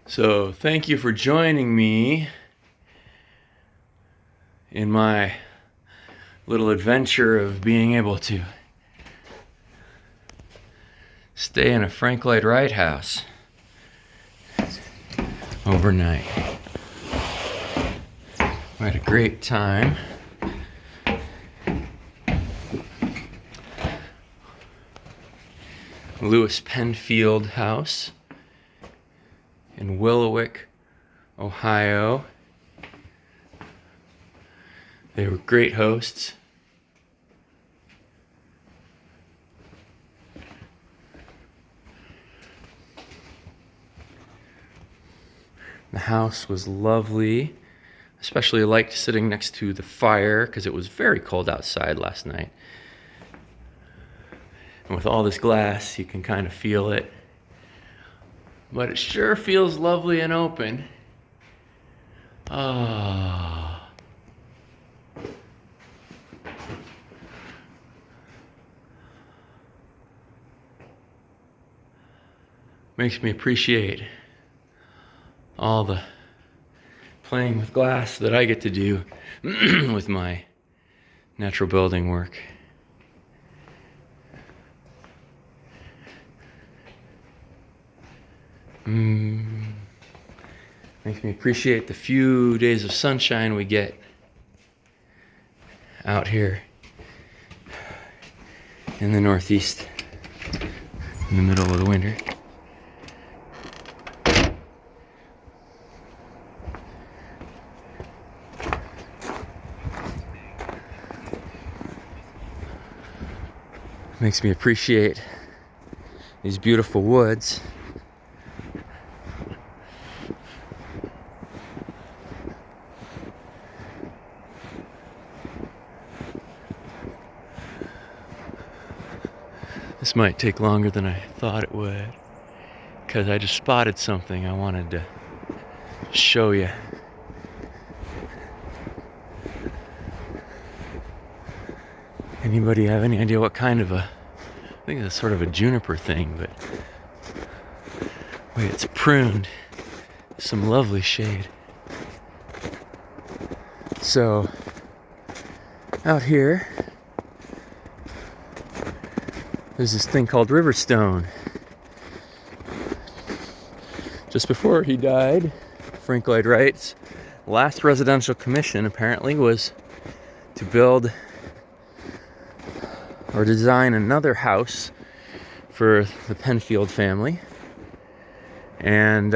So thank you for joining me in my little adventure of being able to stay in a Frank Lloyd Wright house overnight. We had a great time. Penfield House in Willowick, Ohio. They were great hosts. The house was lovely. Especially liked sitting next to the fire because it was very cold outside last night. And with all this glass, you can kind of feel it. But it sure feels lovely and open. Ah. Makes me appreciate all the playing with glass that I get to do with my natural building work. Makes me appreciate the few days of sunshine we get out here in the Northeast in the middle of the winter. Makes me appreciate these beautiful woods. This might take longer than I thought it would, because I just spotted something I wanted to show you. Anybody have any idea what kind of I think it's sort of a juniper thing, but wait, it's pruned. Some lovely shade. So, out here, there's this thing called Riverstone. Just before he died, Frank Lloyd Wright's last residential commission apparently was to build or design another house for the Penfield family. And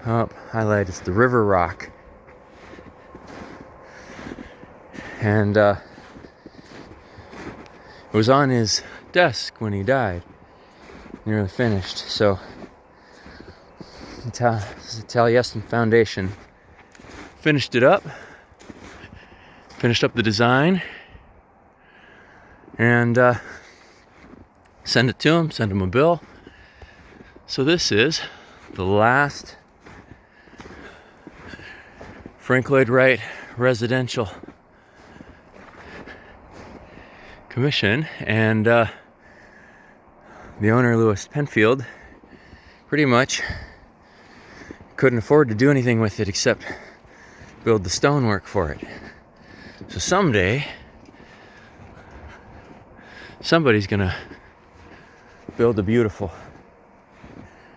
highlight is the river rock. And it was on his desk when he died, nearly finished. So the Taliesin Foundation finished up the design, and send it to him, send him a bill. So this is the last Frank Lloyd Wright residential commission, and the owner, Louis Penfield, pretty much couldn't afford to do anything with it except build the stonework for it. So someday somebody's gonna build a beautiful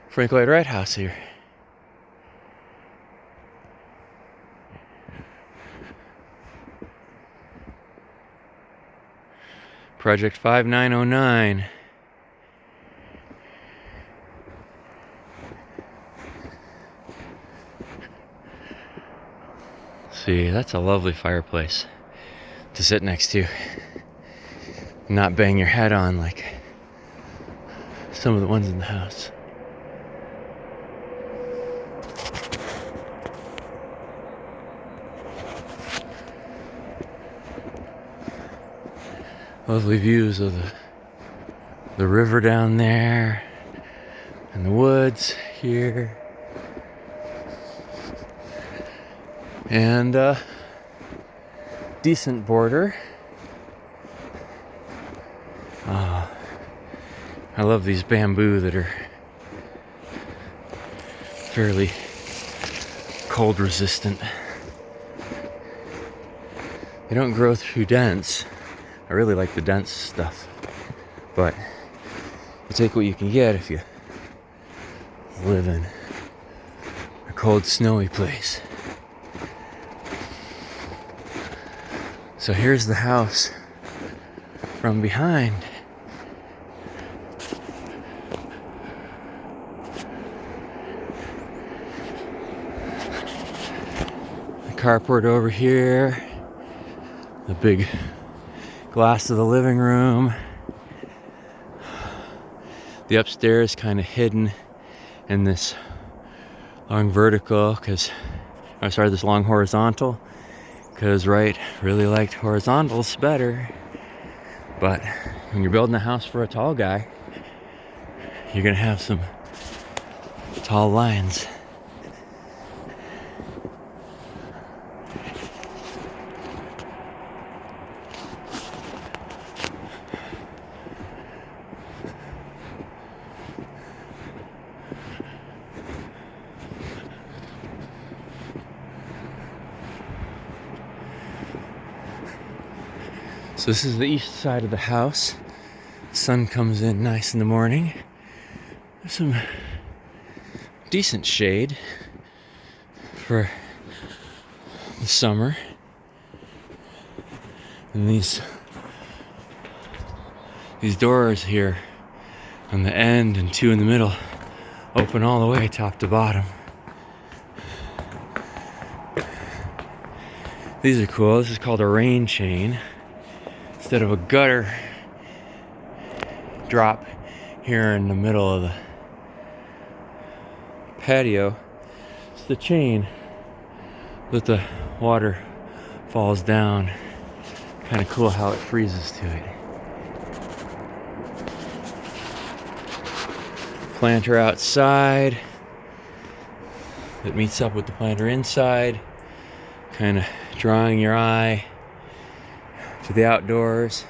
Frank Lloyd Wright house here. Project 5909. See, that's a lovely fireplace to sit next to. Not bang your head on like some of the ones in the house. Lovely views of the river down there and the woods here. And decent border. I love these bamboo that are fairly cold resistant. They don't grow through dents. I really like the dense stuff, but you take what you can get if you live in a cold, snowy place. So here's the house from behind. The carport over here. The big glass of the living room. The upstairs kind of hidden in this long vertical, this long horizontal, because Wright really liked horizontals better. But when you're building a house for a tall guy, you're gonna have some tall lines. So this is the east side of the house. The sun comes in nice in the morning. There's some decent shade for the summer. And these doors here on the end and two in the middle open all the way top to bottom. These are cool. This is called a rain chain. Instead of a gutter drop here in the middle of the patio, it's the chain that the water falls down. Kind of cool how it freezes to it. Planter outside that meets up with the planter inside, kind of drawing your eye to the outdoors.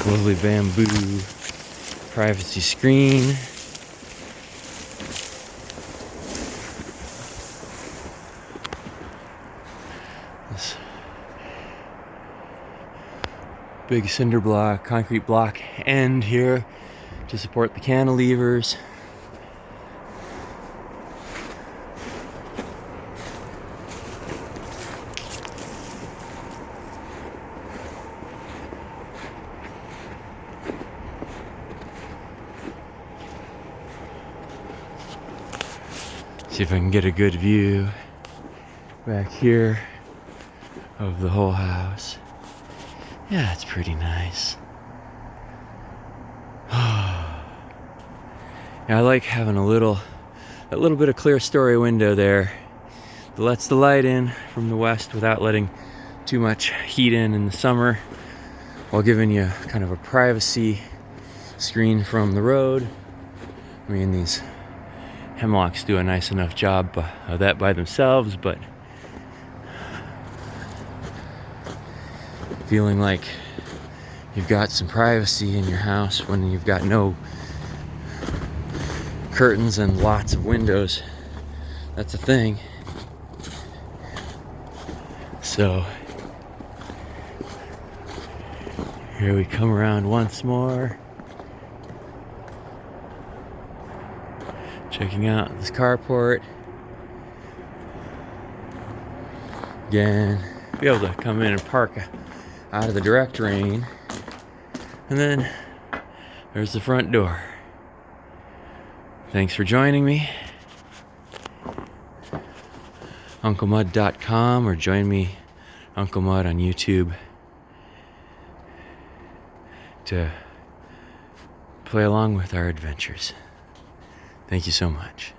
Lovely bamboo privacy screen. This big cinder block, concrete block end here to support the cantilevers. See if I can get a good view back here of the whole house. Yeah, it's pretty nice. Yeah, I like having that little bit of clear story window there that lets the light in from the west without letting too much heat in the summer, while giving you kind of a privacy screen from the road. I mean, these hemlocks do a nice enough job of that by themselves, but feeling like you've got some privacy in your house when you've got no curtains and lots of windows, that's a thing. So here we come around once more, checking out this carport. Again, be able to come in and park out of the direct rain. And then there's the front door. Thanks for joining me. UncleMud.com, or join me, Uncle Mud, on YouTube to play along with our adventures. Thank you so much.